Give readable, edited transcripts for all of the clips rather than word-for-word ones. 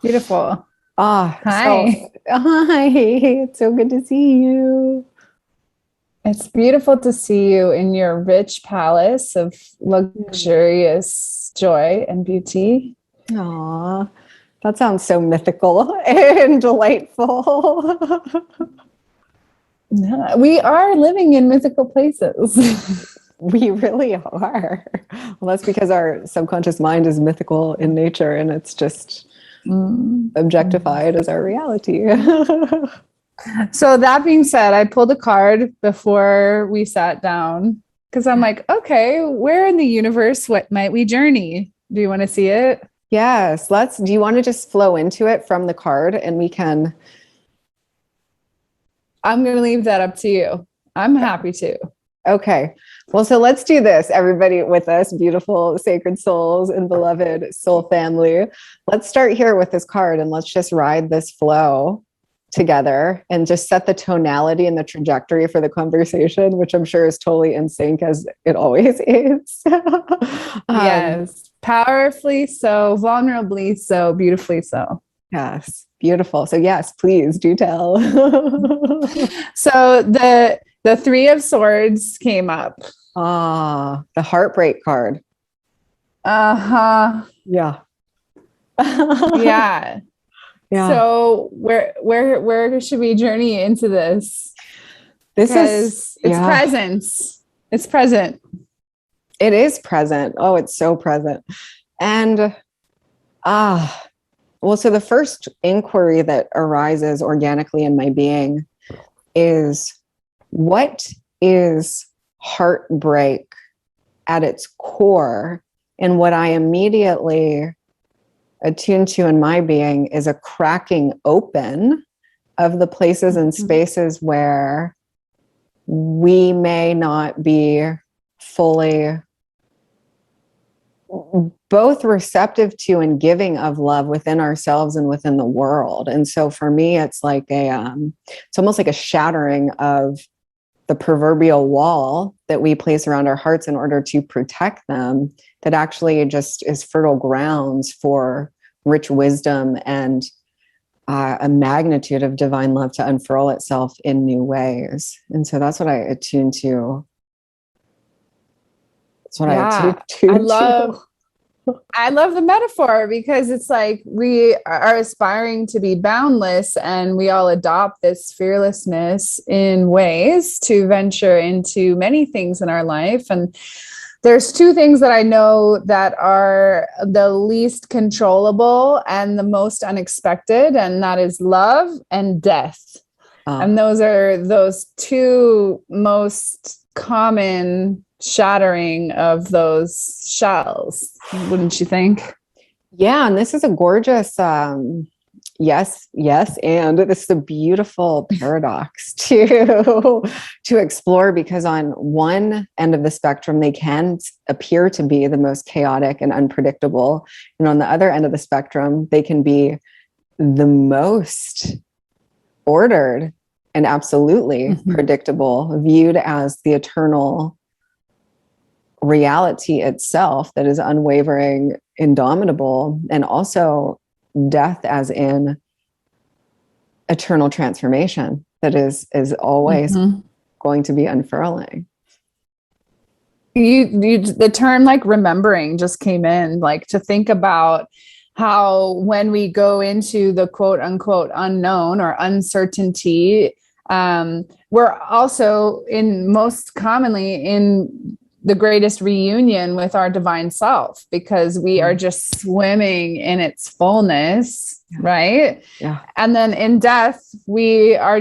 Beautiful. Ah, so Hi. hi, it's so good to see you. It's beautiful to see you in your rich palace of luxurious joy and beauty. Aw, that sounds so mythical and delightful. Yeah, we are living in mythical places. We really are. Well, that's because our subconscious mind is mythical in nature and it's just Mm. objectified as our reality. So that being said, I pulled a card before we sat down because I'm like, okay, where in the universe, what might we journey? Do you want to see it? Yes, do you want to just flow into it from the card and we can? I'm going to leave that up to you. I'm happy to. Okay. Well, so let's do this, everybody with us, beautiful sacred souls and beloved soul family. Let's start here with this card and let's just ride this flow together and just set the tonality and the trajectory for the conversation, which I'm sure is totally in sync as it always is. Yes, powerfully so, vulnerably so, beautifully so. Yes, beautiful. So yes, please do tell. So the Three of Swords came up. Ah, the heartbreak card. Uh-huh. Yeah. Yeah. Yeah. So where should we journey into this? This is, Because it's yeah, presence. It's present. it is present. Oh, it's so present. And ah, well, so the first inquiry that arises organically in my being is what is heartbreak at its core? And what I immediately attune to in my being is a cracking open of the places and spaces where we may not be fully both receptive to and giving of love within ourselves and within the world. And so for me, it's like it's almost like a shattering of the proverbial wall that we place around our hearts in order to protect them, that actually just is fertile grounds for rich wisdom and a magnitude of divine love to unfurl itself in new ways. And so that's what I attune to. That's what I Yeah. I attune love to. I love the metaphor because it's like we are aspiring to be boundless and we all adopt this fearlessness in ways to venture into many things in our life. And there's two things that I know that are the least controllable and the most unexpected, and that is love and death. And those are those two most common shattering of those shells, wouldn't you think? Yeah, and this is a gorgeous yes, and this is a beautiful paradox to explore, because on one end of the spectrum they can appear to be the most chaotic and unpredictable, and on the other end of the spectrum they can be the most ordered and absolutely predictable, viewed as the eternal reality itself that is unwavering, indomitable, and also death as in eternal transformation that is always going to be unfurling. The term like remembering just came in, like to think about how when we go into the quote unquote unknown or uncertainty, we're also in most commonly in the greatest reunion with our divine self, because we are just swimming in its fullness, right? Yeah. And then in death, we are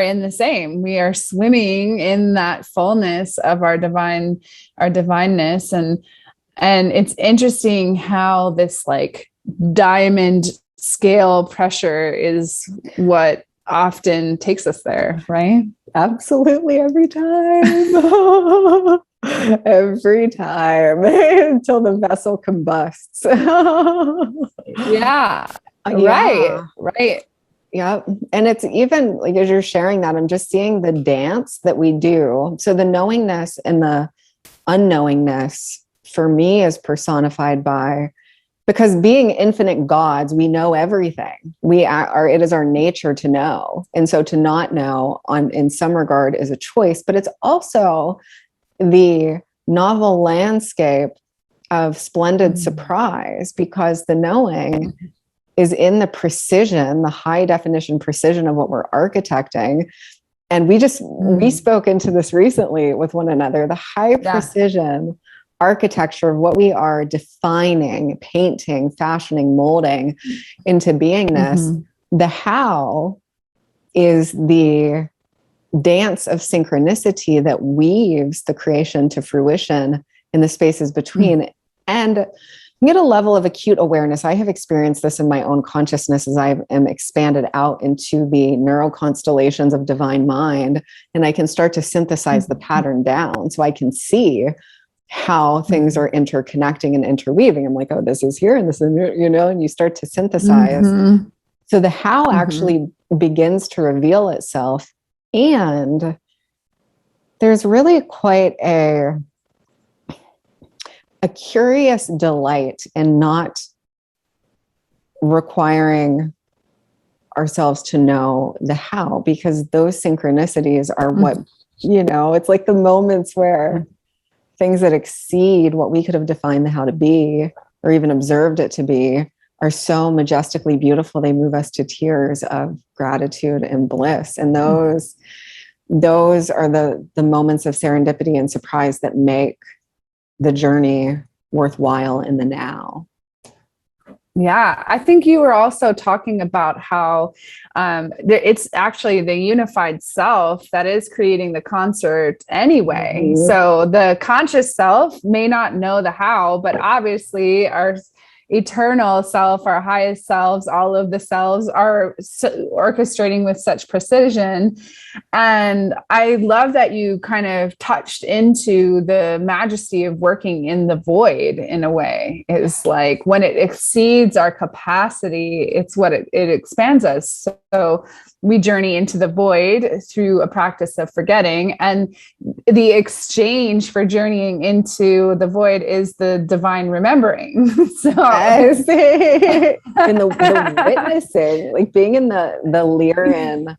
in the same. We are swimming in that fullness of our divineness. And it's interesting how this like diamond scale pressure is what often takes us there, right? Absolutely, every time. Every time until the vessel combusts. Yeah. Yeah. Right. Yeah. And it's even like, as you're sharing that, I'm just seeing the dance that we do. So the knowingness and the unknowingness for me is personified by because being infinite gods, we know everything. It is our nature to know. And so to not know in some regard is a choice, but it's also the novel landscape of splendid surprise, because the knowing is in the precision, the high definition precision of what we're architecting. And we spoke into this recently with one another, the high precision architecture of what we are defining, painting, fashioning, molding into beingness. The how is the dance of synchronicity that weaves the creation to fruition in the spaces between. And you get a level of acute awareness. I have experienced this in my own consciousness as I am expanded out into the neural constellations of divine mind, and I can start to synthesize the pattern down so I can see how things are interconnecting and interweaving. I'm like, oh, this is here and this is, and you start to synthesize. So the how actually begins to reveal itself. And there's really quite a curious delight in not requiring ourselves to know the how, because those synchronicities are what, it's like the moments where things that exceed what we could have defined the how to be or even observed it to be are so majestically beautiful. They move us to tears of gratitude and bliss. And those are the moments of serendipity and surprise that make the journey worthwhile in the now. Yeah, I think you were also talking about how it's actually the unified self that is creating the concert anyway. So the conscious self may not know the how, but obviously our eternal self, our highest selves, all of the selves are orchestrating with such precision. And I love that you kind of touched into the majesty of working in the void in a way. It's like when it exceeds our capacity, it's what it expands us. So we journey into the void through a practice of forgetting. And the exchange for journeying into the void is the divine remembering. So in the witnessing, like being in the Lyran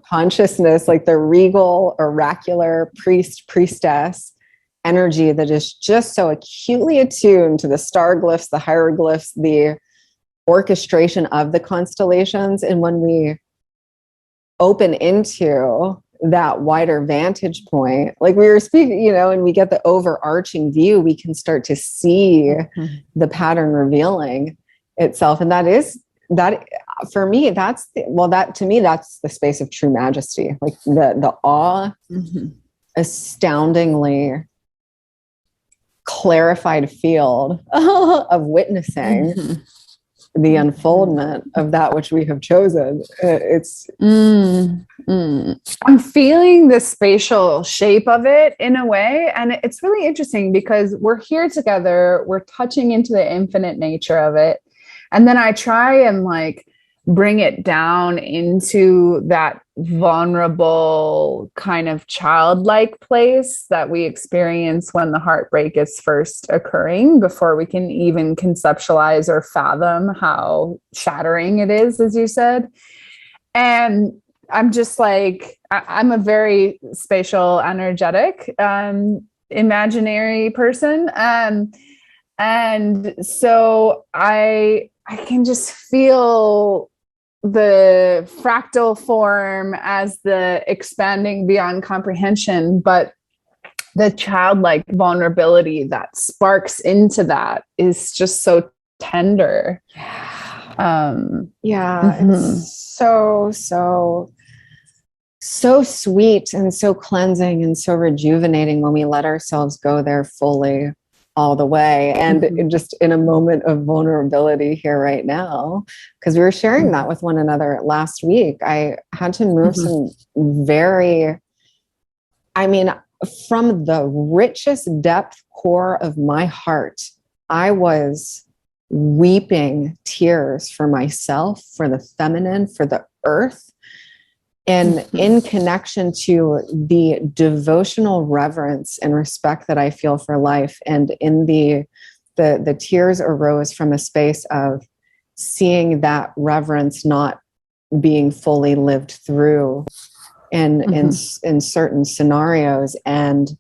consciousness, like the regal, oracular priest, priestess energy that is just so acutely attuned to the star glyphs, the hieroglyphs, the orchestration of the constellations. And when we open into that wider vantage point, like we were speaking, and we get the overarching view, we can start to see the pattern revealing itself. And that for me, that's the space of true majesty, like the awe, astoundingly clarified field of witnessing the unfoldment of that which we have chosen. I'm feeling the spatial shape of it in a way. And it's really interesting because we're here together, we're touching into the infinite nature of it. And then I try and bring it down into that vulnerable kind of childlike place that we experience when the heartbreak is first occurring, before we can even conceptualize or fathom how shattering it is, as you said. And I'm just I'm a very spatial, energetic, imaginary person. And so I can just feel the fractal form as the expanding beyond comprehension, but the childlike vulnerability that sparks into that is just so tender. It's so sweet and so cleansing and so rejuvenating when we let ourselves go there fully all the way. And just in a moment of vulnerability here right now, because we were sharing that with one another last week, I had to move some from the richest depth core of my heart, I was weeping tears for myself, for the feminine, for the earth, and in connection to the devotional reverence and respect that I feel for life, and in the the tears arose from a space of seeing that reverence not being fully lived through in certain scenarios, and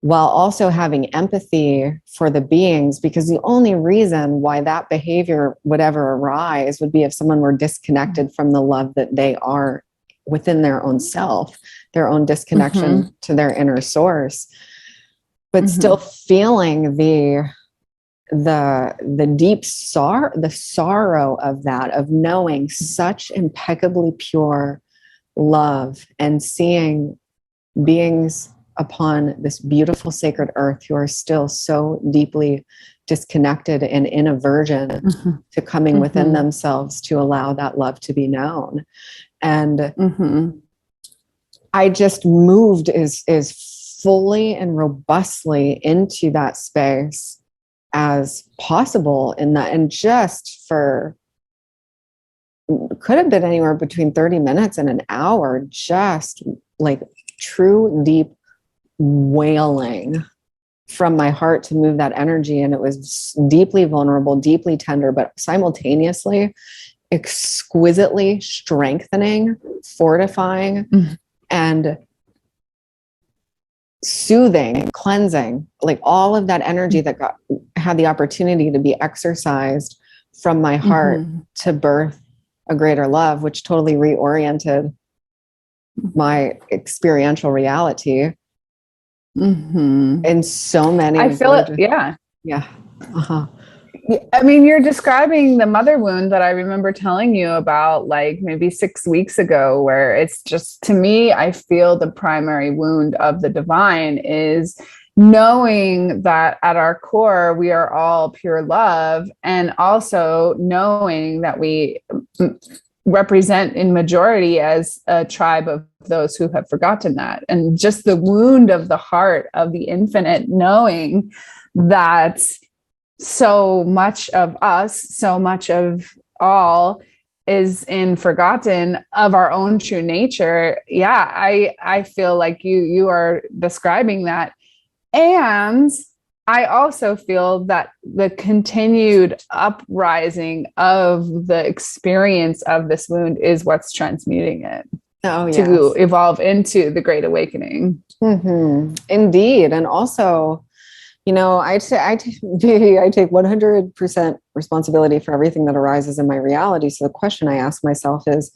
while also having empathy for the beings, because the only reason why that behavior would ever arise would be if someone were disconnected from the love that they are within their own self, their own disconnection to their inner source, but still feeling the deep sorrow of that, of knowing such impeccably pure love and seeing beings upon this beautiful sacred earth who are still so deeply disconnected and in aversion to coming within themselves to allow that love to be known. And I just moved as fully and robustly into that space as possible in that, and just for, could have been anywhere between 30 minutes and an hour, just like true deep wailing from my heart to move that energy. And it was deeply vulnerable, deeply tender, but simultaneously exquisitely strengthening, fortifying, and soothing, cleansing, like all of that energy that had the opportunity to be exercised from my heart to birth a greater love, which totally reoriented my experiential reality in so many. I feel it. Yeah. I mean, you're describing the mother wound that I remember telling you about, like maybe 6 weeks ago, where it's just, to me, I feel the primary wound of the divine is knowing that at our core, we are all pure love, and also knowing that we represent in majority as a tribe of those who have forgotten that. And just the wound of the heart of the infinite, knowing that so much of us, so much of all is in forgotten of our own true nature. Yeah, I feel like you are describing that. And I also feel that the continued uprising of the experience of this wound is what's transmuting it to evolve into the Great Awakening. Indeed. And also, you know, I take 100% responsibility for everything that arises in my reality. So the question I ask myself is,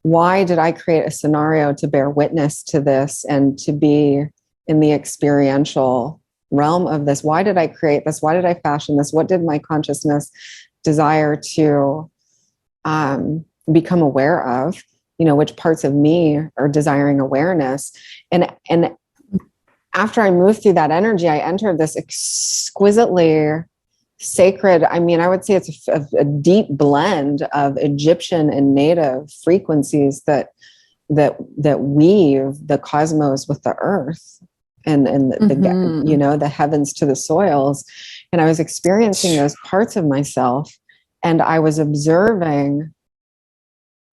why did I create a scenario to bear witness to this and to be in the experiential realm of this? Why did I create this? Why did I fashion this? What did my consciousness desire to become aware of? You know, which parts of me are desiring awareness? And after I moved through that energy, I entered this exquisitely sacred, I mean, I would say it's a deep blend of Egyptian and native frequencies that weave the cosmos with the earth and the you know, the heavens to the soils. And I was experiencing those parts of myself, and I was observing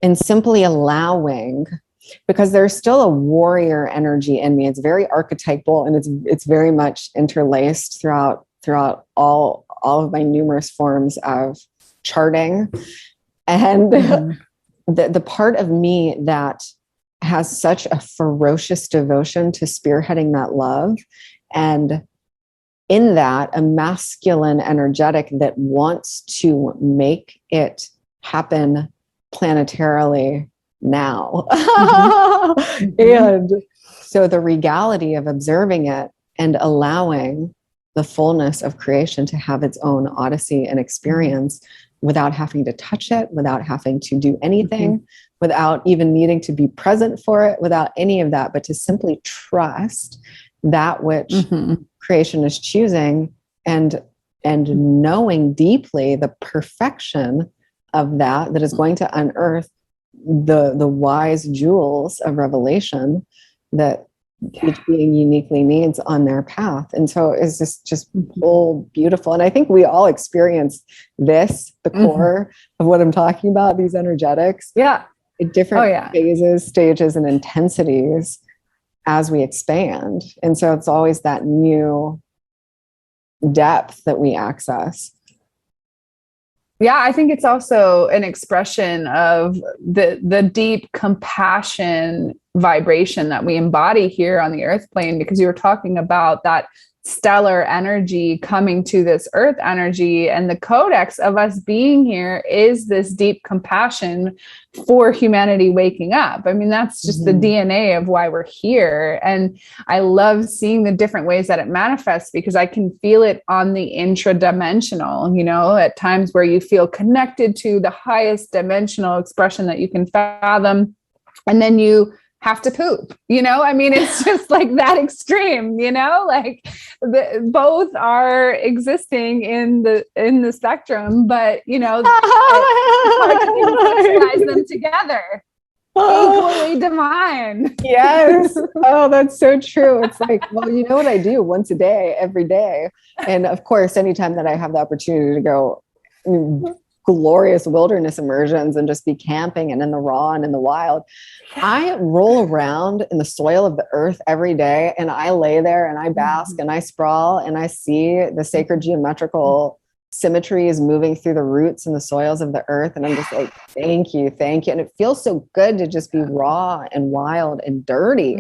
and simply allowing, because there's still a warrior energy in me. It's very archetypal, and it's very much interlaced throughout all of my numerous forms of charting. And the part of me that has such a ferocious devotion to spearheading that love, and in that a masculine energetic that wants to make it happen planetarily now. And so the regality of observing it and allowing the fullness of creation to have its own odyssey and experience without having to touch it, without having to do anything, without even needing to be present for it, without any of that, but to simply trust that which creation is choosing, and knowing deeply the perfection of that is going to unearth the wise jewels of revelation that each being uniquely needs on their path. And so it's just all beautiful. And I think we all experience this, the core of what I'm talking about, these energetics. Yeah. At different phases, stages, and intensities as we expand. And so it's always that new depth that we access. Yeah, I think it's also an expression of the deep compassion vibration that we embody here on the earth plane, because you were talking about that stellar energy coming to this earth energy, and the codex of us being here is this deep compassion for humanity waking up. I mean, that's just the DNA of why we're here. And I love seeing the different ways that it manifests, because I can feel it on the intradimensional, you know, at times where you feel connected to the highest dimensional expression that you can fathom, and then you have to poop, you know? I mean, it's just like that extreme, you know, like both are existing in the spectrum, but you know, conceptualize them together. Equally divine. Yes. Oh, that's so true. It's like, well, you know what I do once a day, every day. And of course, anytime that I have the opportunity to go glorious wilderness immersions and just be camping and in the raw and in the wild, I roll around in the soil of the earth every day, and I lay there and I bask and I sprawl and I see the sacred geometrical symmetry is moving through the roots and the soils of the earth. And I'm just like, thank you. And it feels so good to just be raw and wild and dirty.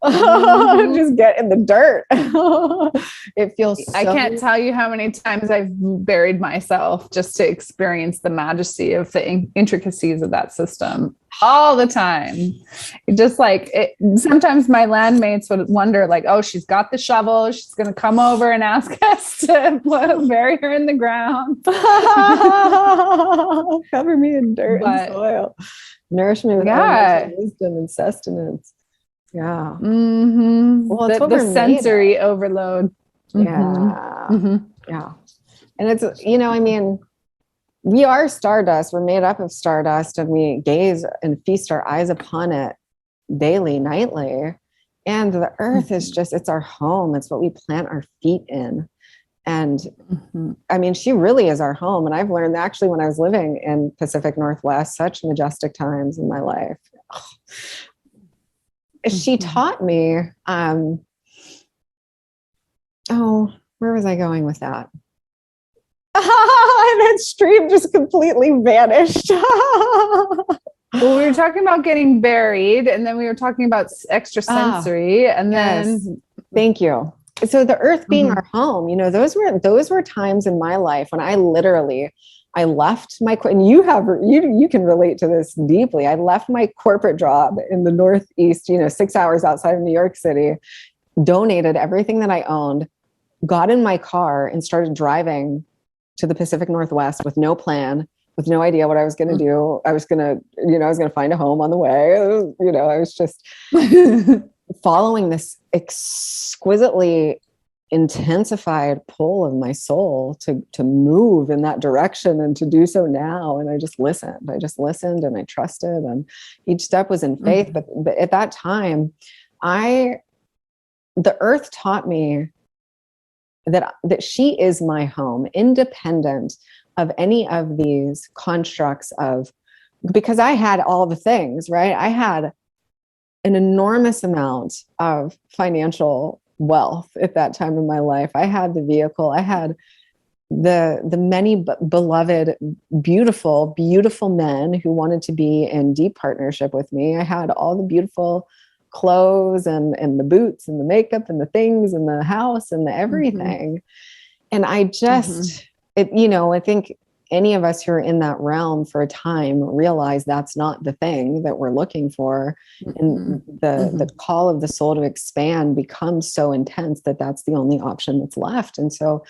Just get in the dirt. It feels so... I can't tell you how many times I've buried myself just to experience the majesty of the intricacies of that system all the time. Just like it, sometimes my landmates would wonder, like, oh, she's got the shovel, she's going to come over and ask us to bury her in the ground. Cover me in dirt and soil. Nourish me with wisdom and sustenance. Yeah. Well, the sensory overload. Yeah. Yeah. And it's, you know, I mean, we are stardust. We're made up of stardust, and we gaze and feast our eyes upon it daily, nightly. And the earth is just, it's our home. It's what we plant our feet in. And I mean, she really is our home. And I've learned actually when I was living in Pacific Northwest, such majestic times in my life. She taught me, where was I going with that? That stream just completely vanished. Well, we were talking about getting buried, and then we were talking about extrasensory, and then... Thank you. So the earth being our home, you know, those were times in my life when I left my, and you can relate to this deeply. I left my corporate job in the Northeast, you know, 6 hours outside of New York City, donated everything that I owned, got in my car and started driving to the Pacific Northwest with no plan, with no idea what I was going to do. I was going to find a home on the way. You know, I was just following this exquisitely intensified pull of my soul to move in that direction and to do so now. And I just listened and I trusted, and each step was in faith. But at that time, the earth taught me that she is my home, independent of any of these constructs because I had all the things, right? I had an enormous amount of financial wealth at that time in my life. I had the vehicle. I had the many beloved, beautiful, beautiful men who wanted to be in deep partnership with me. I had all the beautiful clothes and the boots and the makeup and the things and the house and the everything. And I just, I think any of us who are in that realm for a time realize that's not the thing that we're looking for. And the call of the soul to expand becomes so intense that that's the only option that's left. And so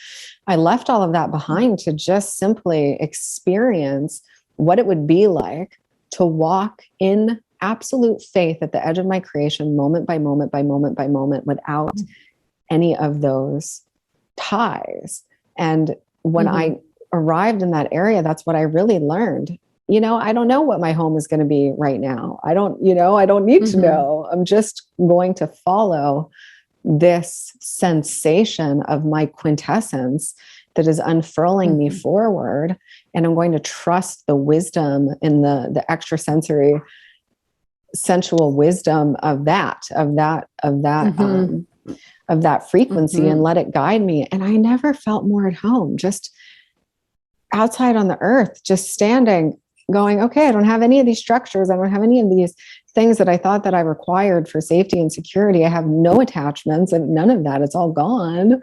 I left all of that behind to just simply experience what it would be like to walk in absolute faith at the edge of my creation, moment by moment by moment by moment, without any of those ties. And when I arrived in that area, that's what I really learned. You know, I don't know what my home is going to be right now. I don't need to know. I'm just going to follow this sensation of my quintessence that is unfurling me forward. And I'm going to trust the wisdom and the extrasensory sensual wisdom of that that frequency and let it guide me. And I never felt more at home, just outside on the earth, just standing, going, okay, I don't have any of these structures. I don't have any of these things that I thought that I required for safety and security. I have no attachments and none of that. It's all gone,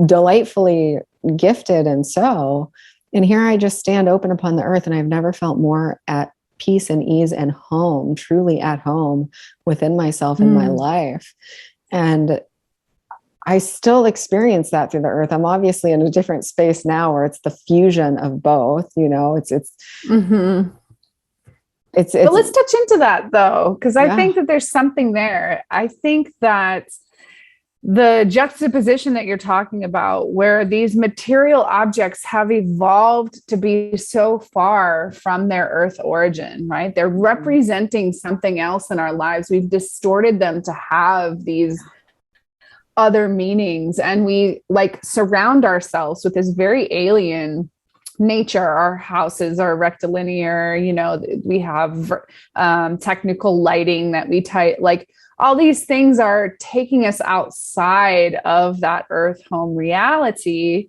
delightfully gifted. And here I just stand open upon the earth, and I've never felt more at peace and ease and home, truly at home within myself and my life. And I still experience that through the earth. I'm obviously in a different space now where it's the fusion of both, But let's touch into that though, because I think that there's something there. I think that the juxtaposition that you're talking about, where these material objects have evolved to be so far from their earth origin, right? They're representing something else in our lives. We've distorted them to have these other meanings, and we like surround ourselves with this very alien nature. Our houses are rectilinear, we have technical lighting that we like all these things are taking us outside of that earth home reality.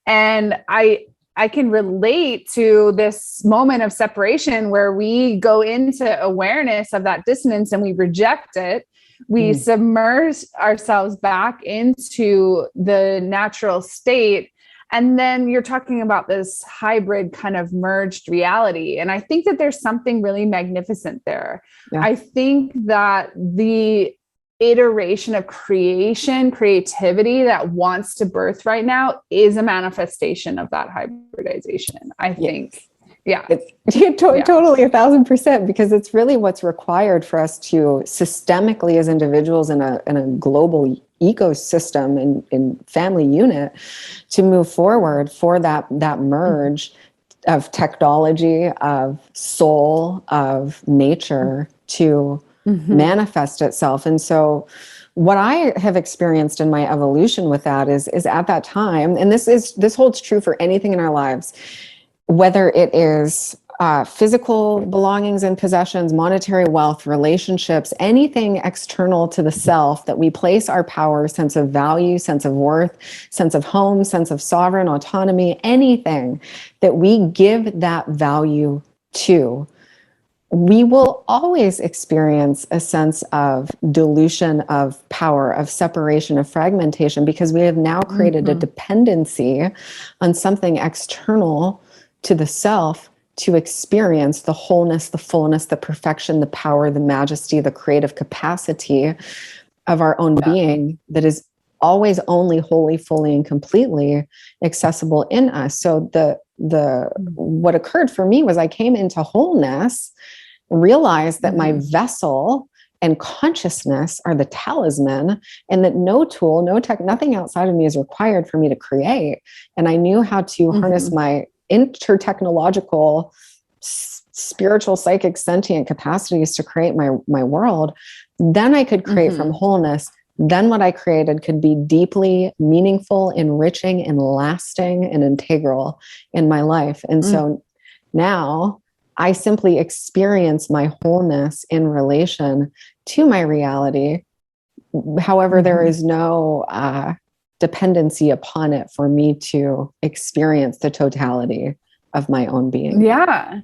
And I can relate to this moment of separation where we go into awareness of that dissonance and we reject it. We submerge ourselves back into the natural state. And then you're talking about this hybrid kind of merged reality. And I think that there's something really magnificent there. Yeah. I think that the iteration of creativity that wants to birth right now is a manifestation of that hybridization, I think. Yeah. Totally 1,000%, because it's really what's required for us to systemically as individuals in a global ecosystem and family unit to move forward for that merge of technology, of soul, of nature to manifest itself. And so what I have experienced in my evolution with that is at that time, and this holds true for anything in our lives, whether it is physical belongings and possessions, monetary wealth, relationships, anything external to the self that we place our power, sense of value, sense of worth, sense of home, sense of sovereign autonomy, anything that we give that value to, we will always experience a sense of dilution of power, of separation, of fragmentation, because we have now created a dependency on something external to the self to experience the wholeness, the fullness, the perfection, the power, the majesty, the creative capacity of our own being that is always only wholly, fully, and completely accessible in us. So what occurred for me was I came into wholeness, realized that my vessel and consciousness are the talisman, and that no tool, no tech, nothing outside of me is required for me to create. And I knew how to harness my intertechnological, spiritual, psychic, sentient capacities to create my world. Then I could create from wholeness. Then what I created could be deeply meaningful, enriching, and lasting and integral in my life. And so now I simply experience my wholeness in relation to my reality. However, there is no dependency upon it for me to experience the totality of my own being. Yeah,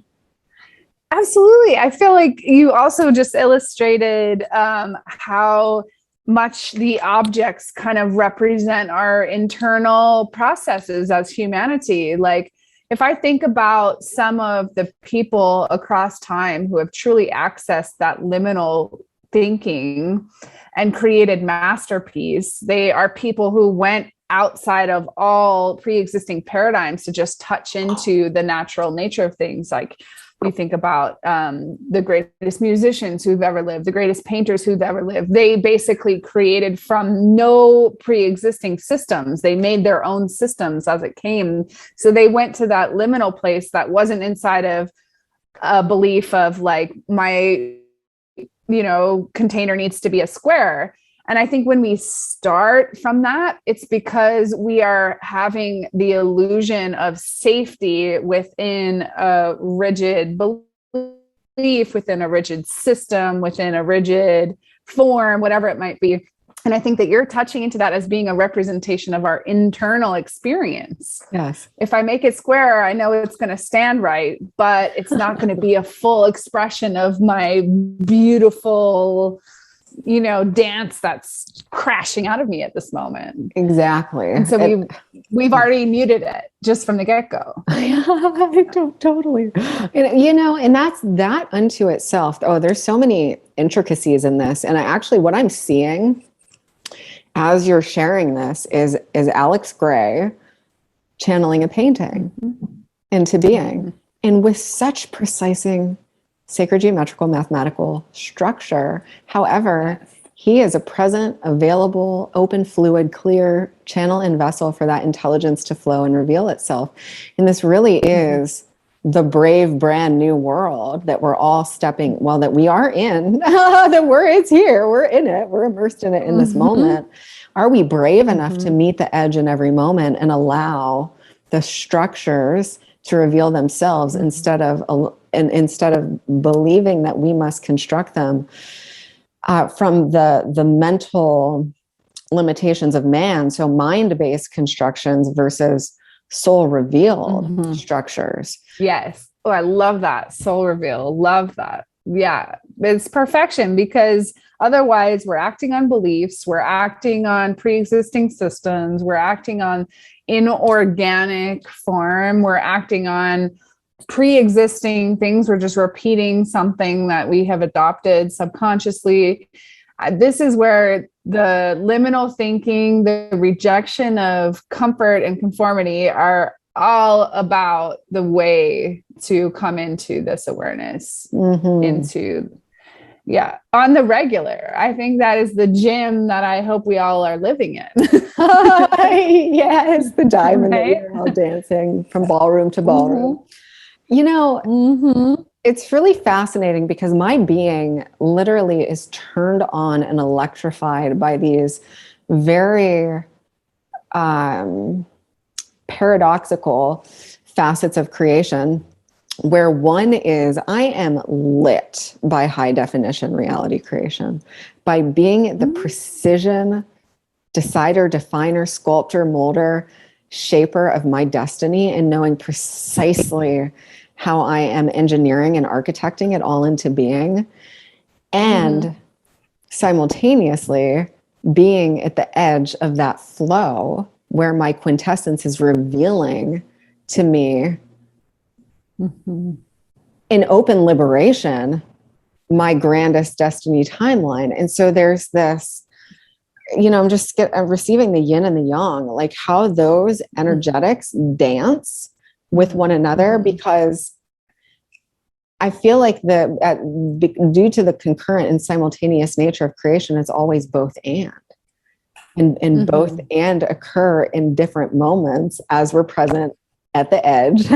absolutely. I feel like you also just illustrated how much the objects kind of represent our internal processes as humanity. Like, if I think about some of the people across time who have truly accessed that liminal thinking and created masterpiece, they are people who went outside of all pre-existing paradigms to just touch into the natural nature of things. Like, we think about the greatest musicians who've ever lived, the greatest painters who've ever lived. They basically created from no pre-existing systems. They made their own systems as it came. So they went to that liminal place that wasn't inside of a belief of like, my container needs to be a square. And I think when we start from that, it's because we are having the illusion of safety within a rigid belief, within a rigid system, within a rigid form, whatever it might be. And I think that you're touching into that as being a representation of our internal experience. Yes. If I make it square, I know it's going to stand right, but it's not going to be a full expression of my beautiful, dance that's crashing out of me at this moment. Exactly. And so we've already muted it just from the get-go. Totally. And that's that unto itself. Oh, there's so many intricacies in this. And what I'm seeing as you're sharing this is Alex Gray channeling a painting into being, and with such precising sacred geometrical mathematical structure. However, he is a present, available, open, fluid, clear channel and vessel for that intelligence to flow and reveal itself. And this really is the brave, brand new world that we're all that we are in, it's here, we're in it, we're immersed in it in this moment. Are we brave enough to meet the edge in every moment and allow the structures to reveal themselves instead of believing that we must construct them from the mental limitations of man? So mind-based constructions versus soul revealed structures. Yes. Oh, I love that. Soul reveal. Love that. Yeah. It's perfection, because otherwise we're acting on beliefs, we're acting on pre-existing systems, we're acting on inorganic form, we're acting on pre-existing things. We're just repeating something that we have adopted subconsciously. This is where the liminal thinking, the rejection of comfort and conformity are all about the way to come into this awareness, into, on the regular. I think that is the gym that I hope we all are living in. Yes, the diamond that we're all dancing from ballroom to ballroom. It's really fascinating because my being literally is turned on and electrified by these very paradoxical facets of creation, where one is I am lit by high definition reality creation, by being the precision decider, definer, sculptor, molder, shaper of my destiny, and knowing precisely how I am engineering and architecting it all into being, and simultaneously being at the edge of that flow where my quintessence is revealing to me in open liberation my grandest destiny timeline. And so there's this, I'm receiving the yin and the yang, like how those energetics dance with one another, because I feel like due to the concurrent and simultaneous nature of creation, it's always both and both and occur in different moments as we're present at the edge.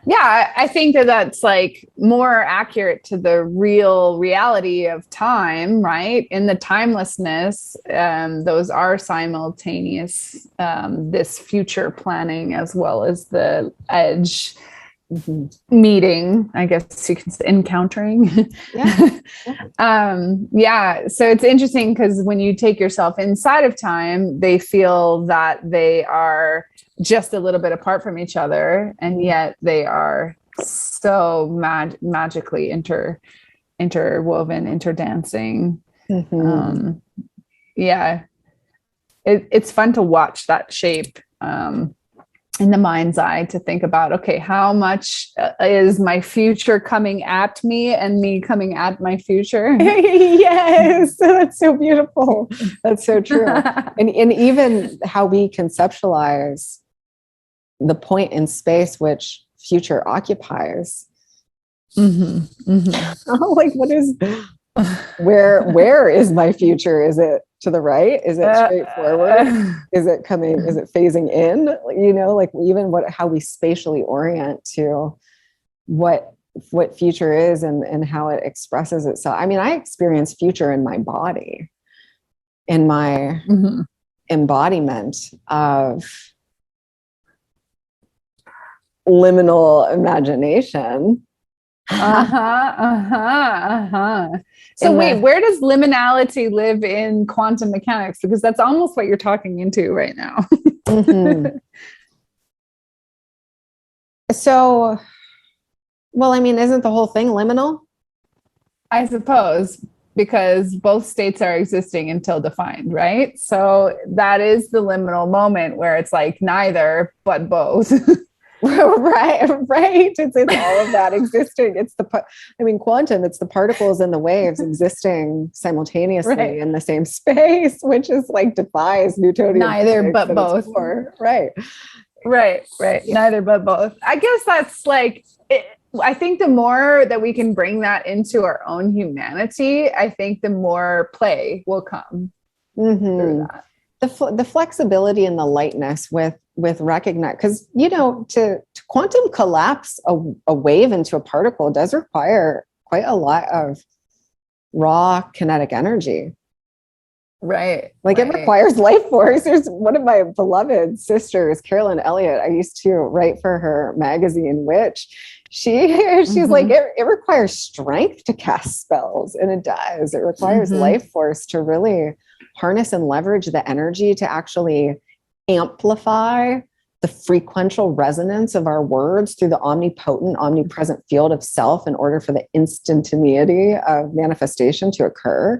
Yeah, I think that's like more accurate to the real reality of time, right? In the timelessness, those are simultaneous, this future planning as well as the edge meeting, I guess you can say, encountering. So it's interesting because when you take yourself inside of time, they feel that they are just a little bit apart from each other, and yet they are so magically interwoven, interdancing. It's fun to watch that shape in the mind's eye, to think about, okay, how much is my future coming at me and me coming at my future? Yes, that's so beautiful. That's so true. and even how we conceptualize the point in space which future occupies. Like, what is, where is my future? Is it to the right? Is it straight forward? Is it coming? Is it phasing in? Like even how we spatially orient to what future is and how it expresses itself. I mean, I experience future in my body, in my embodiment of liminal imagination. So wait, where does liminality live in quantum mechanics? Because that's almost what you're talking into right now. Mhm. So, well, I mean, isn't the whole thing liminal? I suppose, because both states are existing until defined, right? So that is the liminal moment where it's like neither, but both. Right. It's all of that existing. I mean, quantum, it's the particles and the waves existing simultaneously Right. in the same space, which is like defies Newtonian Neither, physics but at its both. core. Right. Right. Yeah. Neither, but both. I guess that's like, I think the more that we can bring that into our own humanity, I think the more play will come through that. The flexibility and the lightness with recognize, because to quantum collapse a wave into a particle does require quite a lot of raw kinetic energy. Right. Like it requires life force. There's one of my beloved sisters, Carolyn Elliott. I used to write for her magazine, which she's like, it requires strength to cast spells. And it does. It requires life force to really harness and leverage the energy to actually amplify the frequential resonance of our words through the omnipotent, omnipresent field of self in order for the instantaneity of manifestation to occur.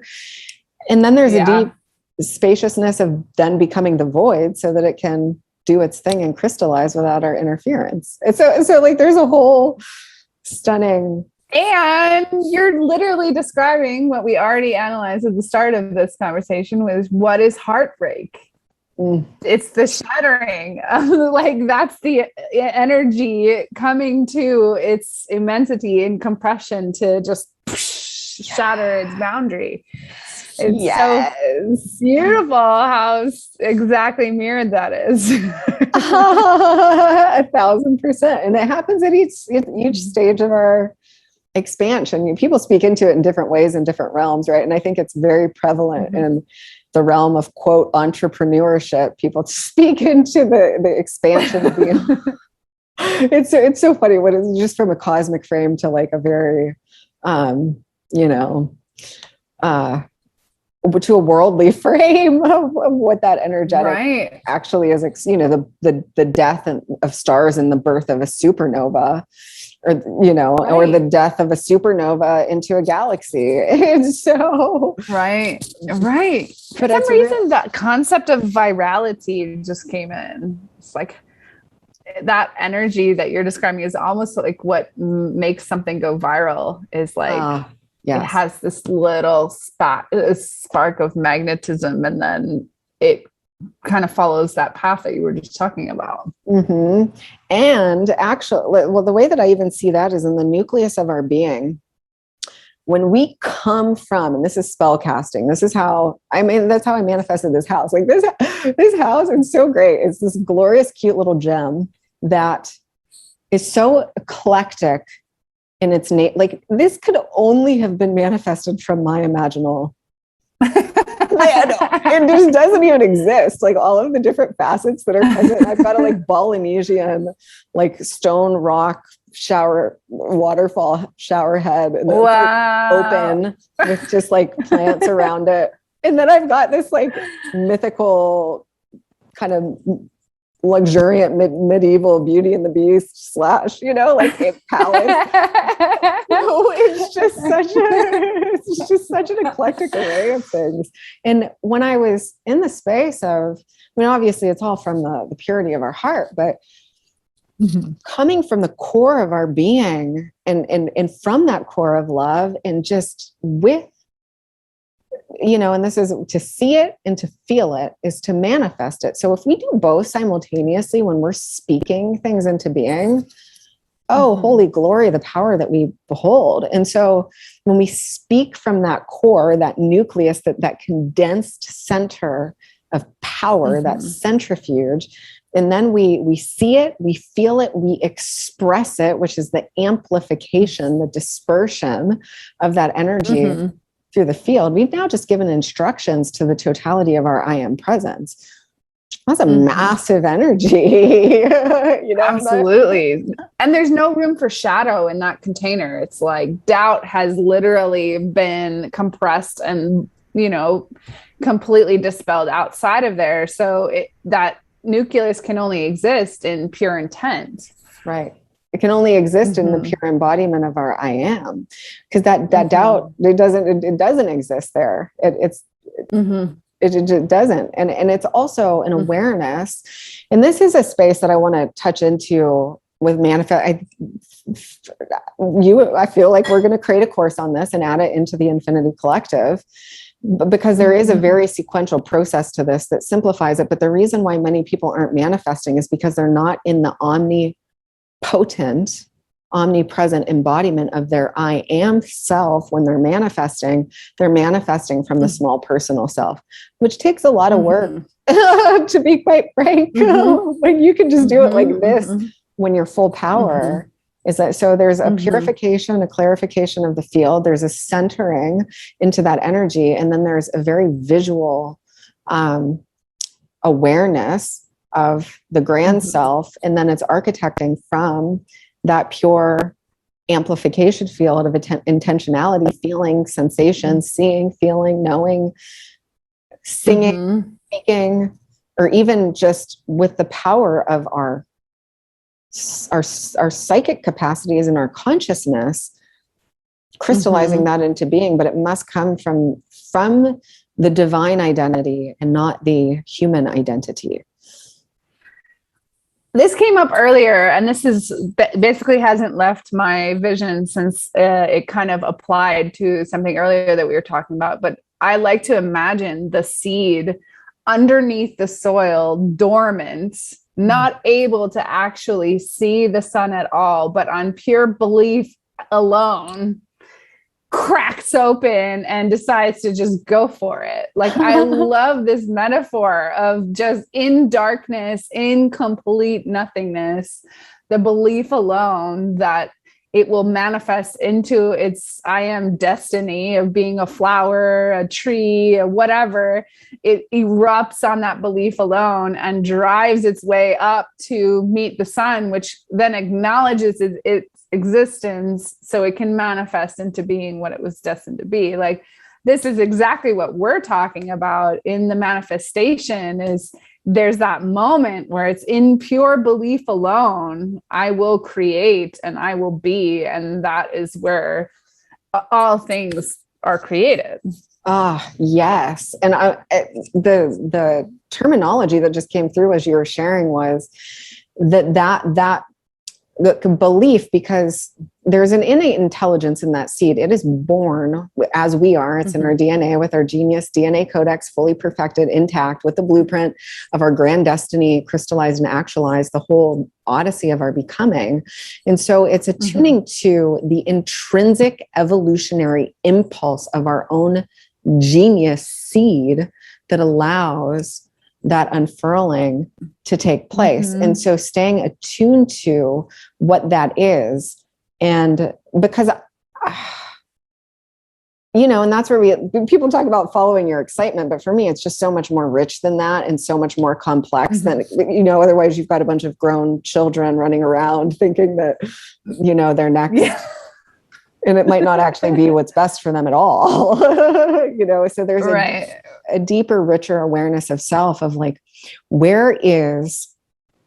And then there's a deep spaciousness of then becoming the void so that it can do its thing and crystallize without our interference. And so like there's a whole stunning. And you're literally describing what we already analyzed at the start of this conversation, was what is heartbreak? It's the shattering. Like that's the energy coming to its immensity and compression to just shatter its boundary. It's so beautiful how exactly mirrored that is. 1,000%. And it happens at each stage of our expansion. People speak into it in different ways in different realms, right? And I think it's very prevalent in the realm of quote entrepreneurship. People speak into the expansion of the it's so funny when it's just from a cosmic frame to like a very to a worldly frame of what that energetic actually is. The death of stars and the birth of a supernova, or or the death of a supernova into a galaxy. And so right. For some reason that concept of virality just came in. It's like that energy that you're describing is almost like what makes something go viral is like it has this little spark of magnetism, and then it kind of follows that path that you were just talking about. And actually, well, the way that I even see that is in the nucleus of our being. When we come from, and this is spell casting, that's how I manifested this house. Like this house is so great. It's this glorious, cute little gem that is so eclectic in its like this could only have been manifested from my imaginal. It just doesn't even exist. Like all of the different facets that are present. I've got a like Polynesian, like stone rock waterfall shower head, and it's like open with just like plants around it. And then I've got this like mythical kind of luxuriant medieval Beauty and the Beast / like a palace. It's just such an eclectic array of things. And when I was in the space of, obviously it's all from the purity of our heart, but coming from the core of our being and from that core of love, and just with, and this is to see it and to feel it is to manifest it. So if we do both simultaneously when we're speaking things into being, holy glory, the power that we behold. And so when we speak from that core, that nucleus, that condensed center of power, that centrifuge, and then we see it, we feel it, we express it, which is the amplification, the dispersion of that energy through the field. We've now just given instructions to the totality of our I am presence That's a massive energy. Absolutely. And there's no room for shadow in that container. It's like doubt has literally been compressed and, completely dispelled outside of there. So that nucleus can only exist in pure intent. Right. It can only exist in the pure embodiment of our I am, because that doubt, it doesn't exist there. It doesn't. And it's also an awareness. And this is a space that I want to touch into with manifest. I feel like we're going to create a course on this and add it into the Infinity Collective, because there is a very sequential process to this that simplifies it. But the reason why many people aren't manifesting is because they're not in the omnipotent, omnipresent embodiment of their I am self. When they're manifesting from the small personal self, which takes a lot of work, to be quite frank. Like you can just do it like this when you're full power. Is that so? There's a purification, a clarification of the field. There's a centering into that energy. And then there's a very visual awareness of the grand self. And then it's architecting from that pure amplification field of intentionality, feeling, sensations, seeing, feeling, knowing, singing, speaking, or even just with the power of our psychic capacities and our consciousness, crystallizing that into being. But it must come from the divine identity and not the human identity. This came up earlier, and this is basically hasn't left my vision since it kind of applied to something earlier that we were talking about. But I like to imagine the seed underneath the soil, dormant, not able to actually see the sun at all, but on pure belief alone, cracks open and decides to just go for it. Like, I love this metaphor of just in darkness, in complete nothingness, the belief alone that it will manifest into its I am destiny of being a flower, a tree, whatever. It erupts on that belief alone and drives its way up to meet the sun, which then acknowledges its existence so it can manifest into being what it was destined to be. Like, this is exactly what we're talking about in the manifestation. Is there's that moment where it's in pure belief alone, I will create and I will be. And that is where all things are created. Yes. And the terminology that just came through as you were sharing was that the belief, because there's an innate intelligence in that seed. It is born as we are. It's in our DNA, with our genius DNA codex fully perfected, intact, with the blueprint of our grand destiny crystallized and actualized, the whole odyssey of our becoming. And so it's attuning to the intrinsic evolutionary impulse of our own genius seed that allows that unfurling to take place. And so staying attuned to what that is. And because, and that's where people talk about following your excitement, but for me, it's just so much more rich than that and so much more complex than, otherwise you've got a bunch of grown children running around thinking that, they're next. Yeah. And it might not actually be what's best for them at all. So there's a deeper, richer awareness of self, of like, where is,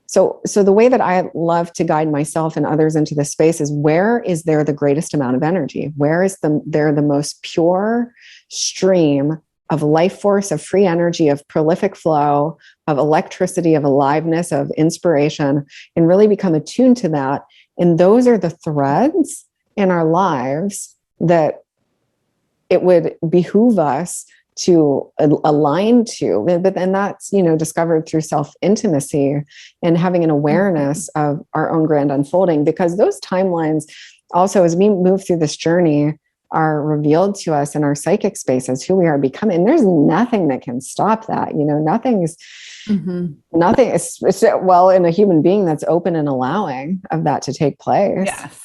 so the way that I love to guide myself and others into this space is, where is there the greatest amount of energy? Where is there the most pure stream of life force, of free energy, of prolific flow, of electricity, of aliveness, of inspiration, and really become attuned to that. And those are the threads in our lives that it would behoove us to align to. And that's, discovered through self-intimacy and having an awareness of our own grand unfolding, because those timelines also, as we move through this journey, are revealed to us in our psychic spaces, who we are becoming. And there's nothing that can stop that. Nothing is, well, in a human being that's open and allowing of that to take place. Yes.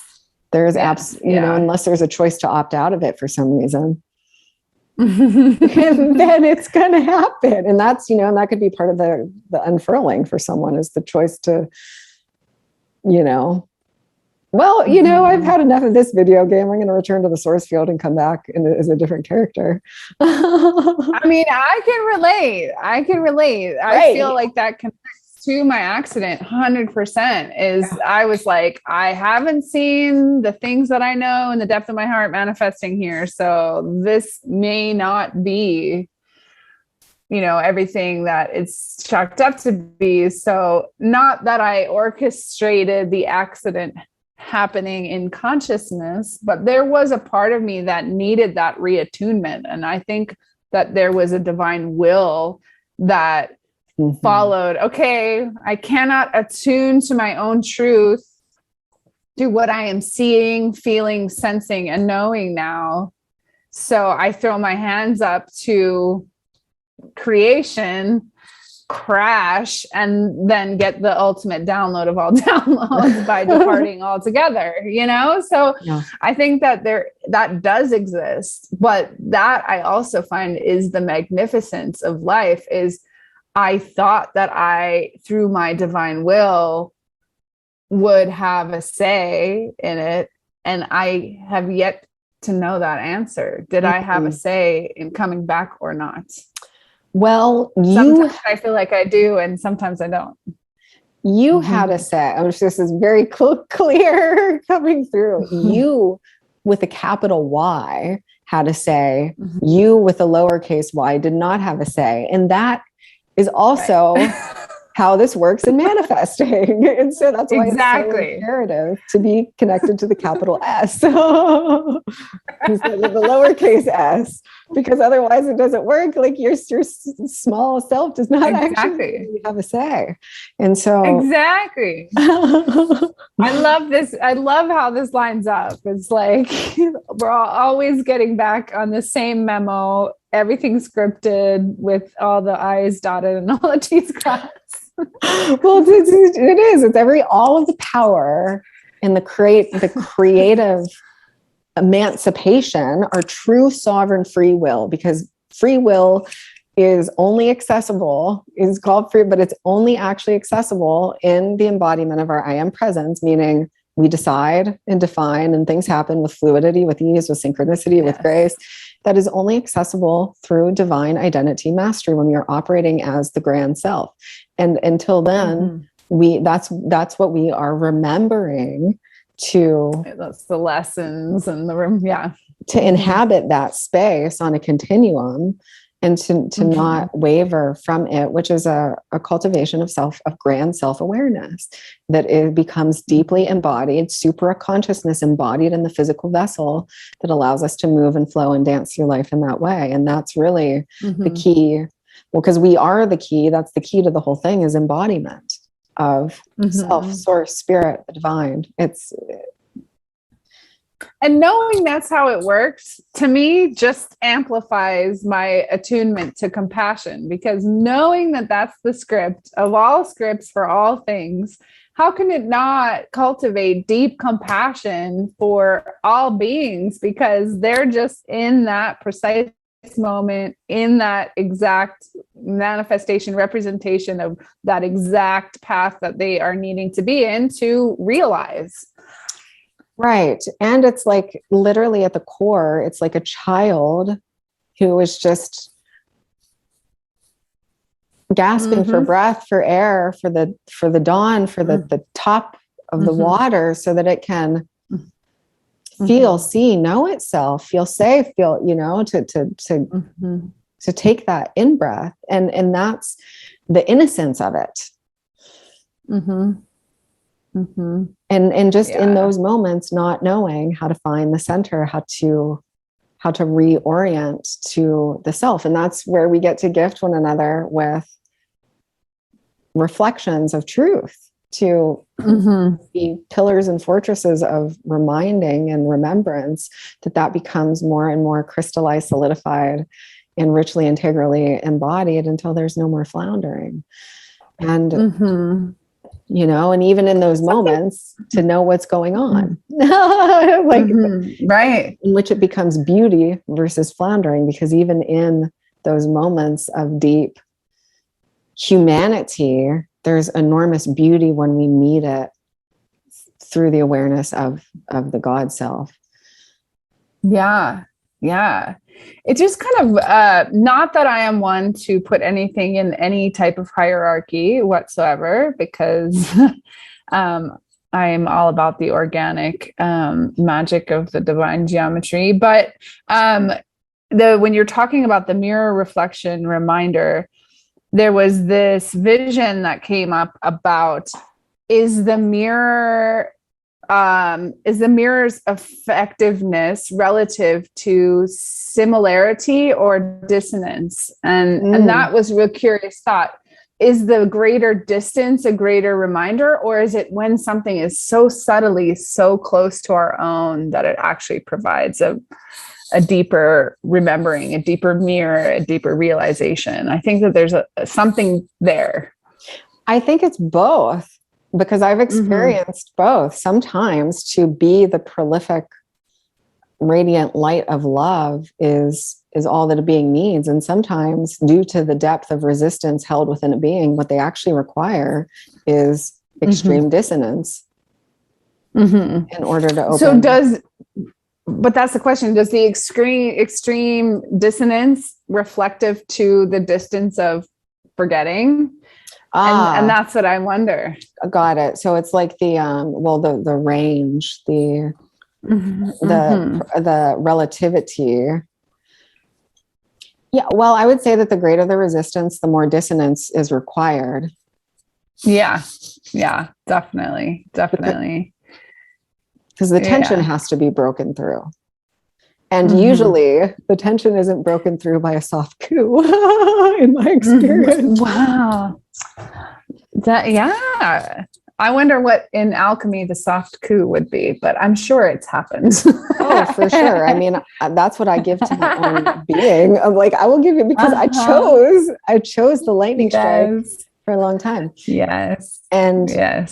There's unless there's a choice to opt out of it for some reason. and then it's going to happen. And that's, and that could be part of the unfurling for someone, is the choice to, I've had enough of this video game. I'm going to return to the source field and come back as a different character. I mean, I can relate. Right. I feel like that connects to my accident 100%. I was like, I haven't seen the things that I know in the depth of my heart manifesting here. So this may not be, everything that it's chalked up to be. So not that I orchestrated the accident happening in consciousness, but there was a part of me that needed that reattunement. And I think that there was a divine will that followed. Okay, I cannot attune to my own truth, to what I am seeing, feeling, sensing, and knowing now. So I throw my hands up to creation, crash, and then get the ultimate download of all downloads by departing altogether, So yeah. I think that that does exist, but that I also find is the magnificence of life. Is I thought that I, through my divine will, would have a say in it. And I have yet to know that answer. Did I have a say in coming back or not? Well, sometimes I feel like I do, and sometimes I don't. You had a say. This is very clear coming through. You, with a capital Y, had a say. You, with a lowercase y, did not have a say. And that is also how this works in manifesting. And so that's why it's so imperative to be connected to the capital S instead of the lowercase s, because otherwise it doesn't work. Like your small self does not actually have a say. And so I love this. I love how this lines up. It's like we're always getting back on the same memo. Everything's scripted with all the I's dotted and all the T's crossed. Well, it is. It's all of the power and the creative emancipation are true sovereign free will, because free will is only accessible, is called free, but it's only actually accessible in the embodiment of our I am presence, meaning we decide and define, and things happen with fluidity, with ease, with synchronicity, with grace. That is only accessible through divine identity mastery when you're operating as the grand self. And until then, that's what we are remembering to. That's the lessons and the room. Yeah. To inhabit that space on a continuum, and to not waver from it, which is a cultivation of grand self-awareness, that it becomes deeply embodied, supra-consciousness embodied in the physical vessel that allows us to move and flow and dance through life in that way. And that's really the key. Well, because we are the key. That's the key to the whole thing, is embodiment of self, source, spirit, the divine. And knowing that's how it works, to me, just amplifies my attunement to compassion, because knowing that that's the script of all scripts for all things, how can it not cultivate deep compassion for all beings? Because they're just in that precise moment, in that exact manifestation, representation of that exact path that they are needing to be in to realize. Right. And it's like literally at the core, it's like a child who is just gasping for breath, for air, for the dawn, for the top of the water, so that it can feel, see, know itself, feel safe, feel, to take that in breath. And that's the innocence of it. And just in those moments, not knowing how to find the center, how to reorient to the self. And that's where we get to gift one another with reflections of truth, to be pillars and fortresses of reminding and remembrance, that becomes more and more crystallized, solidified, and richly integrally embodied until there's no more floundering. And you know, and even in those moments to know what's going on, like right, in which it becomes beauty versus floundering, because even in those moments of deep humanity, there's enormous beauty when we meet it through the awareness of the God self. Yeah. It just kind of, not that I am one to put anything in any type of hierarchy whatsoever, because I'm all about the organic magic of the divine geometry. But when you're talking about the mirror reflection reminder, there was this vision that came up about, is the mirror's effectiveness relative to similarity or dissonance? And that was a real curious thought. Is the greater distance a greater reminder, or is it when something is so subtly so close to our own that it actually provides a deeper remembering, a deeper mirror, a deeper realization? I think that there's something there. I think it's both, because I've experienced both. Sometimes to be the prolific, radiant light of love is all that a being needs. And sometimes, due to the depth of resistance held within a being, what they actually require is extreme dissonance in order to open. But that's the question. Does the extreme dissonance reflective to the distance of forgetting? And that's what I wonder. Got it. So it's like the range, the relativity. Yeah. Well, I would say that the greater the resistance, the more dissonance is required. Yeah. Definitely. Because the tension has to be broken through. And usually the tension isn't broken through by a soft coup, in my experience. Wow. I wonder what in alchemy the soft coup would be, but I'm sure it's happened. Oh, for sure. I mean, that's what I give to my own being. I'm like, I will give it because I chose the lightning strike for a long time. Yes. And I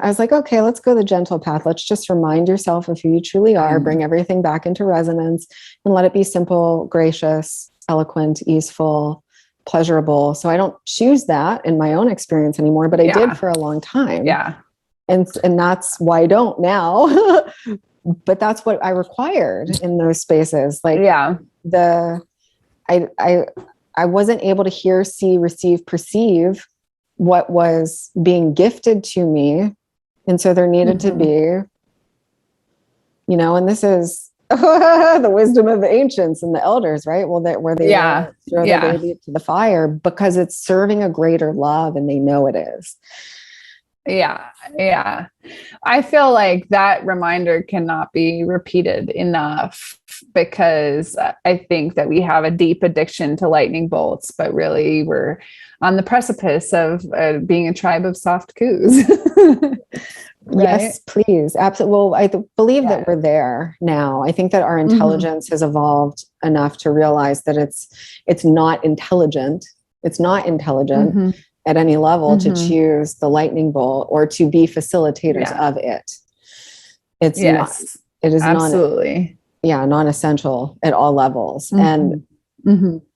was like, okay, let's go the gentle path. Let's just remind yourself of who you truly are, bring everything back into resonance, and let it be simple, gracious, eloquent, easeful, pleasurable. So I don't choose that in my own experience anymore, but I did for a long time. Yeah. And that's why I don't now. But that's what I required in those spaces. Like I wasn't able to hear, see, receive, perceive what was being gifted to me. And so there needed to be, and this is the wisdom of the ancients and the elders, right? Well, where they throw the baby to the fire because it's serving a greater love and they know it is. Yeah. I feel like that reminder cannot be repeated enough, because I think that we have a deep addiction to lightning bolts, but really we're on the precipice of being a tribe of soft coups. Right? Yes, please. Absolutely. Well, I believe that we're there now. I think that our intelligence has evolved enough to realize that it's not intelligent. It's not intelligent at any level to choose the lightning bolt or to be facilitators of it. It's not. It is absolutely non-essential at all levels. And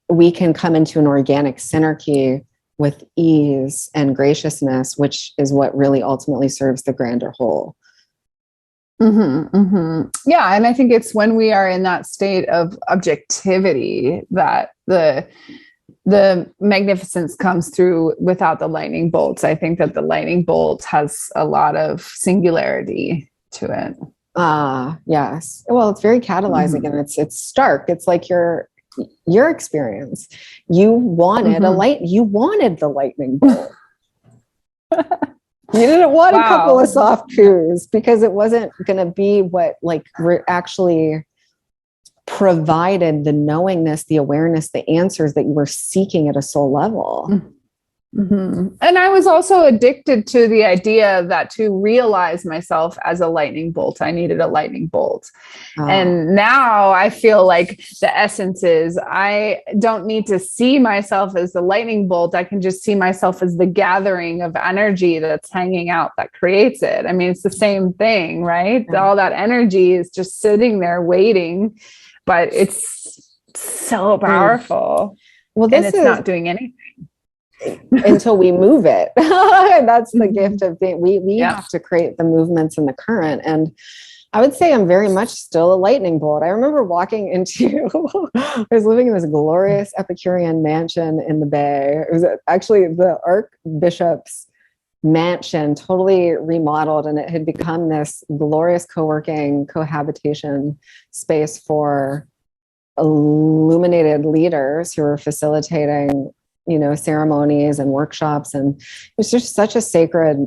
we can come into an organic synergy with ease and graciousness, which is what really ultimately serves the grander whole. Yeah. And I think it's when we are in that state of objectivity that the magnificence comes through without the lightning bolts. I think that the lightning bolt has a lot of singularity to it. Yes. Well, it's very catalyzing and it's stark. It's like your experience. You wanted you wanted the lightning bolt. You didn't want a couple of soft coups because it wasn't going to be what actually provided the knowingness, the awareness, the answers that you were seeking at a soul level. And I was also addicted to the idea that to realize myself as a lightning bolt, I needed a lightning bolt. And now I feel like the essence is I don't need to see myself as the lightning bolt. I can just see myself as the gathering of energy that's hanging out that creates it. I mean, it's the same thing, right? Yeah. All that energy is just sitting there waiting, but it's so powerful. Well, and it's not doing anything until we move it. That's the gift of being, we have to create the movements in the current. And I would say I'm very much still a lightning bolt. I remember walking into, I was living in this glorious Epicurean mansion in the Bay. It was actually the Archbishop's mansion, totally remodeled, and it had become this glorious co-working, cohabitation space for illuminated leaders who were facilitating, you know, ceremonies and workshops. And it was just such a sacred,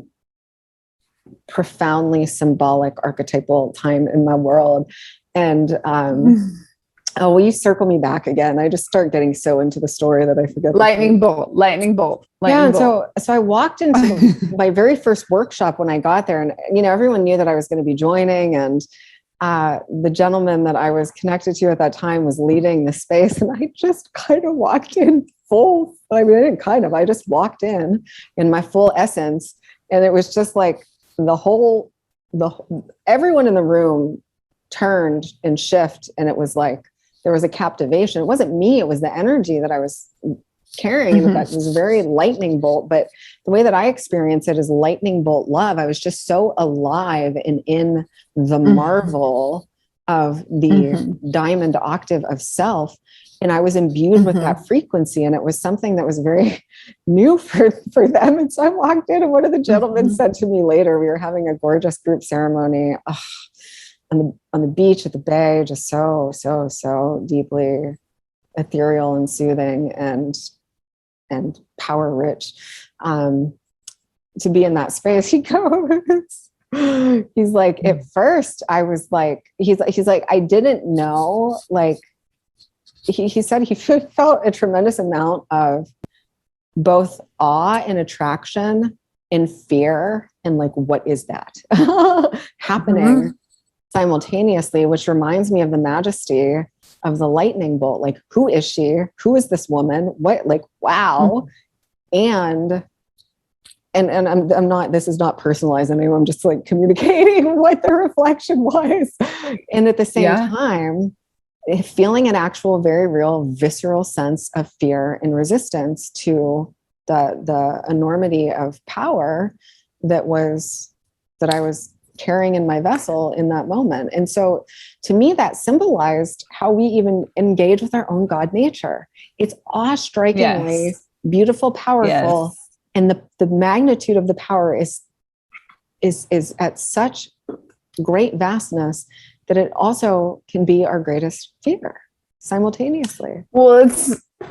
profoundly symbolic, archetypal time in my world. And will you circle me back again? I just start getting so into the story that I forget. Lightning bolt. Yeah. And so I walked into my very first workshop when I got there, and, you know, everyone knew that I was going to be joining. And the gentleman that I was connected to at that time was leading the space. And I just kind of walked in full. I mean, I didn't kind of, I just walked in my full essence. And it was just like everyone in the room turned and shift. And it was like, there was a captivation. It wasn't me. It was the energy that I was carrying. That was very lightning bolt. But the way that I experience it is lightning bolt love. I was just so alive and in the marvel of the diamond octave of self. And I was imbued with that frequency. And it was something that was very new for them. And so I walked in, and one of the gentlemen said to me later, we were having a gorgeous group ceremony on the beach at the Bay, just so deeply ethereal and soothing and power rich, to be in that space. He goes, he's like, at first I was like, he's like, I didn't know, like, he said he felt a tremendous amount of both awe and attraction and fear. And like, what is that happening simultaneously, which reminds me of the majesty of the lightning bolt. Like, who is she? Who is this woman? What, like, wow. And I'm not, this is not personalized anymore. I'm just like communicating what the reflection was. And at the same time, feeling an actual, very real, visceral sense of fear and resistance to the enormity of power that I was carrying in my vessel in that moment. And so to me, that symbolized how we even engage with our own God nature. It's awe-strikingly beautiful, powerful. And the magnitude of the power is at such great vastness that it also can be our greatest fear simultaneously. Well,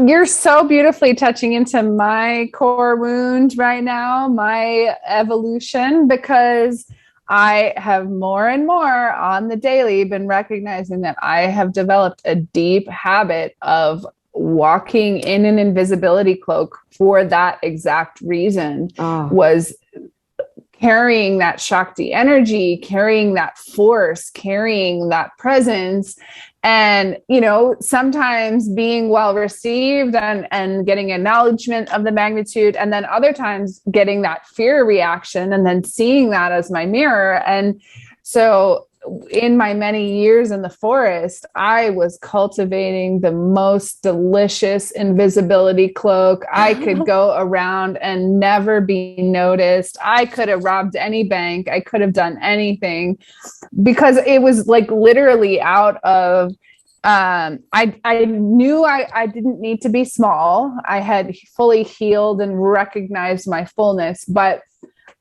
you're so beautifully touching into my core wound right now, my evolution, because I have more and more on the daily been recognizing that I have developed a deep habit of walking in an invisibility cloak for that exact reason. Was carrying that Shakti energy, carrying that force, carrying that presence. And, you know, sometimes being well received and getting acknowledgement of the magnitude, and then other times getting that fear reaction and then seeing that as my mirror. And so in my many years in the forest, I was cultivating the most delicious invisibility cloak. I could go around and never be noticed. I could have robbed any bank. I could have done anything, because it was like literally out of, I knew I didn't need to be small. I had fully healed and recognized my fullness, but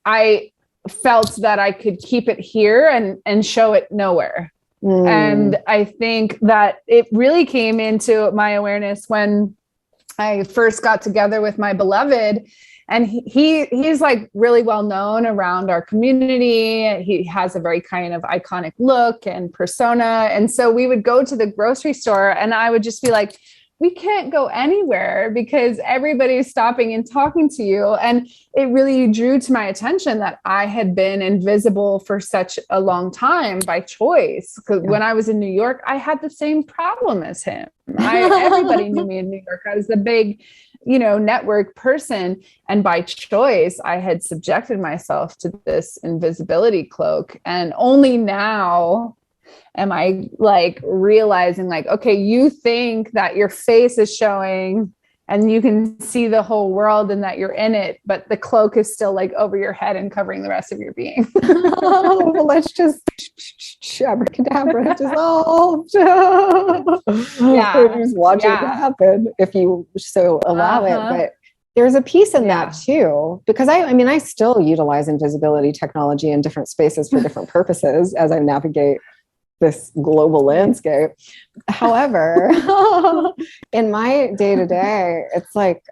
I felt that I could keep it here and show it nowhere. And I think that it really came into my awareness when I first got together with my beloved, and he's like really well known around our community. He has a very kind of iconic look and persona. And so we would go to the grocery store and I would just be like, we can't go anywhere because everybody's stopping and talking to you. And it really drew to my attention that I had been invisible for such a long time by choice. Because when I was in New York, I had the same problem as him. Everybody knew me in New York. I was the big, network person. And by choice, I had subjected myself to this invisibility cloak. And only now am I like realizing like, okay, you think that your face is showing and you can see the whole world and that you're in it, but the cloak is still like over your head and covering the rest of your being. Oh, well, let's just abracadabra dissolve. Yeah. Just watch it happen if you so allow it. But there's a piece in that too, because I still utilize invisibility technology in different spaces for different purposes as I navigate this global landscape. However, in my day-to-day, it's like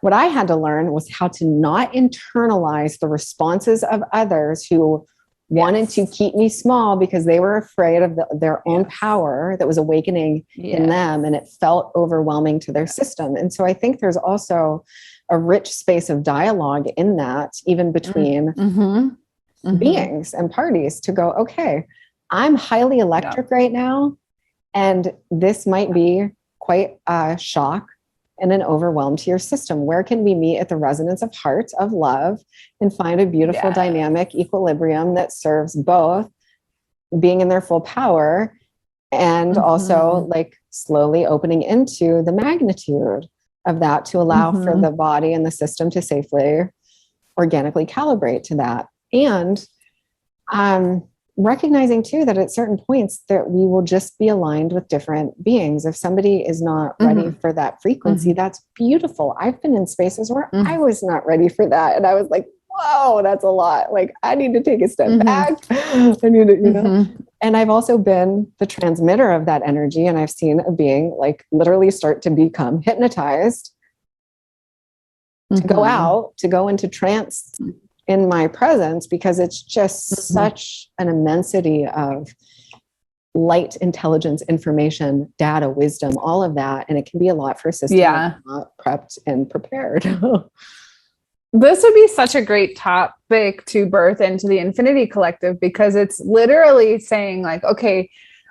what I had to learn was how to not internalize the responses of others who wanted to keep me small because they were afraid of their own power that was awakening in them, and it felt overwhelming to their system. And so I think there's also a rich space of dialogue in that, even between beings and parties, to go, okay, I'm highly electric right now, and this might be quite a shock and an overwhelm to your system. Where can we meet at the resonance of heart, of love, and find a beautiful dynamic equilibrium that serves both being in their full power and also like slowly opening into the magnitude of that to allow for the body and the system to safely organically calibrate to that. And recognizing too that at certain points that we will just be aligned with different beings. If somebody is not ready for that frequency, that's beautiful. I've been in spaces where I was not ready for that, and I was like, whoa, that's a lot. Like, I need to take a step back. I need to, know. And I've also been the transmitter of that energy, and I've seen a being like literally start to become hypnotized to go out, to go into trance in my presence, because it's just such an immensity of light, intelligence, information, data, wisdom, all of that. And it can be a lot for a system that's not prepped and prepared. This would be such a great topic to birth into the Infinity Collective, because it's literally saying like, okay,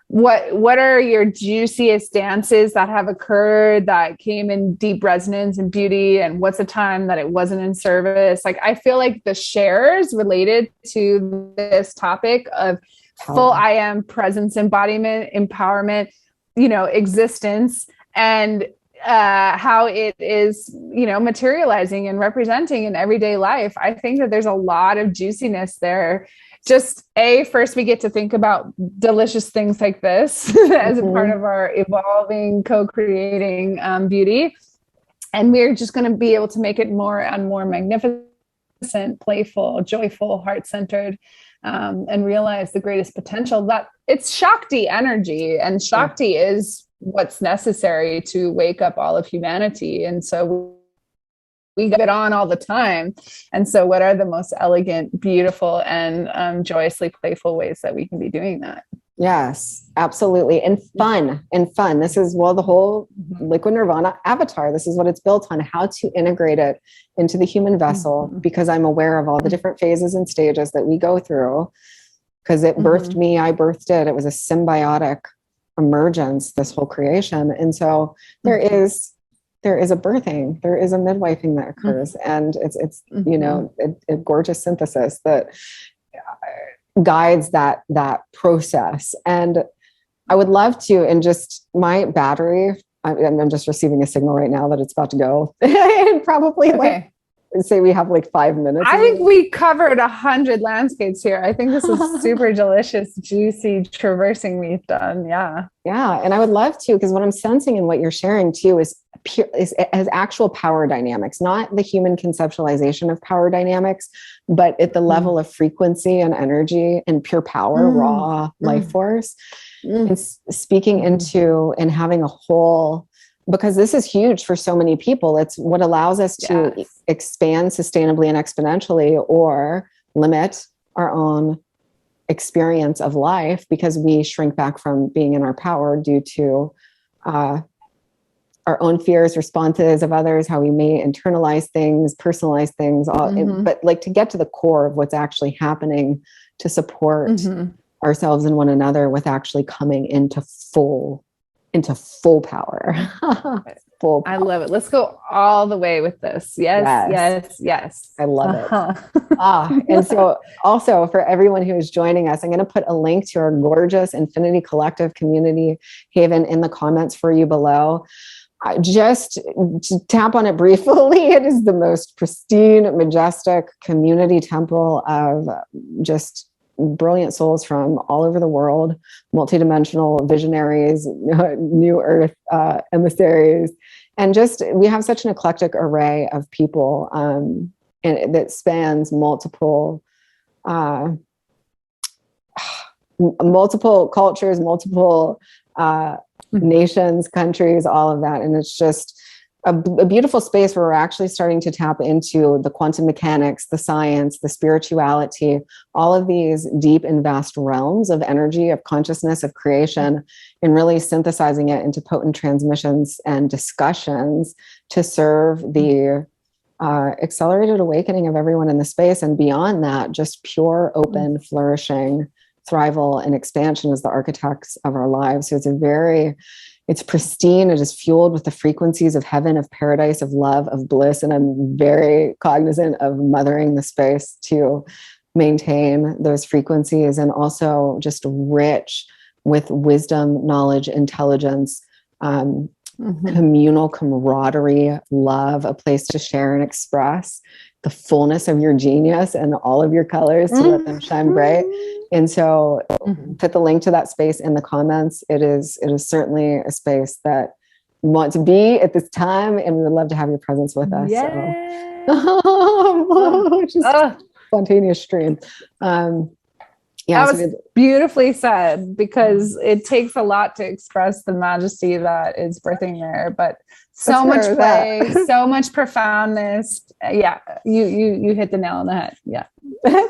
what are your juiciest dances that have occurred that came in deep resonance and beauty, and what's a time that it wasn't in service? Like, I feel like the shares related to this topic of full I am presence, embodiment, empowerment, existence, and how it is, materializing and representing in everyday life. I think that there's a lot of juiciness there. Just first we get to think about delicious things like this as a part of our evolving, co-creating beauty. And we're just going to be able to make it more and more magnificent, playful, joyful, heart-centered, and realize the greatest potential. That it's Shakti energy, and Shakti is what's necessary to wake up all of humanity. And so we get on all the time. And so what are the most elegant, beautiful, and joyously playful ways that we can be doing that? Yes, absolutely. And fun. This is, the whole Liquid Nirvana avatar. This is what it's built on, how to integrate it into the human vessel, because I'm aware of all the different phases and stages that we go through, because it birthed me, I birthed it. It was a symbiotic emergence, this whole creation. And so there is a birthing, there is a midwifing that occurs, and it's a gorgeous synthesis that guides that process. And I would love to, and just my battery, I'm just receiving a signal right now that it's about to go. And probably say we have like 5 minutes. I think we covered 100 landscapes here. I think this is super delicious, juicy traversing we've done. Yeah. And I would love to, because what I'm sensing and what you're sharing too is as actual power dynamics, not the human conceptualization of power dynamics, but at the level of frequency and energy and pure power, raw life force. And speaking into and having a whole, because this is huge for so many people. It's what allows us to expand sustainably and exponentially, or limit our own experience of life because we shrink back from being in our power due to our own fears, responses of others, how we may internalize things, personalize things, but like to get to the core of what's actually happening to support ourselves and one another with actually coming into full power. Full power. I love it. Let's go all the way with this. Yes. I love it. And so also for everyone who is joining us, I'm going to put a link to our gorgeous Infinity Collective community haven in the comments for you below. Just to tap on it briefly, it is the most pristine, majestic community temple of just brilliant souls from all over the world, multidimensional visionaries, new earth emissaries. And just, we have such an eclectic array of people and that spans multiple cultures, multiple nations, countries, all of that. And it's just a beautiful space where we're actually starting to tap into the quantum mechanics, the science, the spirituality, all of these deep and vast realms of energy, of consciousness, of creation, and really synthesizing it into potent transmissions and discussions to serve the accelerated awakening of everyone in the space. And beyond that, just pure, open, flourishing, thrival, and expansion as the architects of our lives. So it's pristine. It is fueled with the frequencies of heaven, of paradise, of love, of bliss. And I'm very cognizant of mothering the space to maintain those frequencies, and also just rich with wisdom, knowledge, intelligence, communal camaraderie, love, a place to share and express the fullness of your genius and all of your colors to let them shine bright. And so put the link to that space in the comments. It is certainly a space that we want to be at this time, and we would love to have your presence with us. Yeah. So. Just spontaneous stream. That was beautifully said, because it takes a lot to express the majesty that is birthing there, but so much play, so much profoundness. Yeah, you hit the nail on the head. Yeah.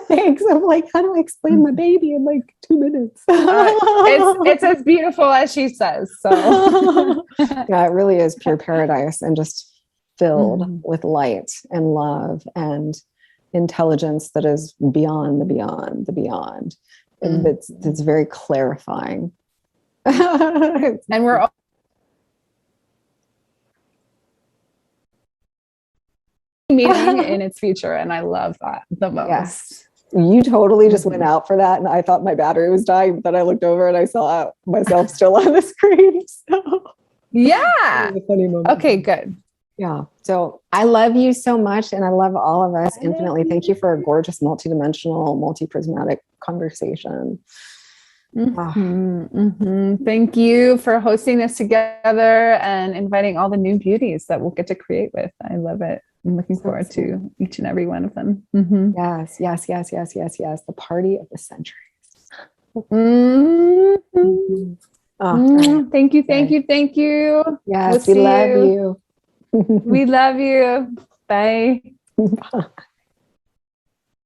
Thanks. I'm like, how do I explain my baby in like 2 minutes? It's as beautiful as she says. So yeah, it really is pure paradise, and just filled with light and love and intelligence that is beyond the beyond the beyond. And it's very clarifying. And we're all meeting in its future, and I love that the most. Yes. You totally just went out for that, and I thought my battery was dying, but then I looked over and I saw myself still on the screen. So yeah. It was a funny moment. Okay, good. Yeah. So I love you so much, and I love all of us infinitely. Thank you for a gorgeous, multidimensional, multi-prismatic conversation. Thank you for hosting this together and inviting all the new beauties that we'll get to create with. I love it. I'm looking forward to each and every one of them. Yes. The party of the centuries. Thank you. Yes, we love you. We love you. Bye. Bye.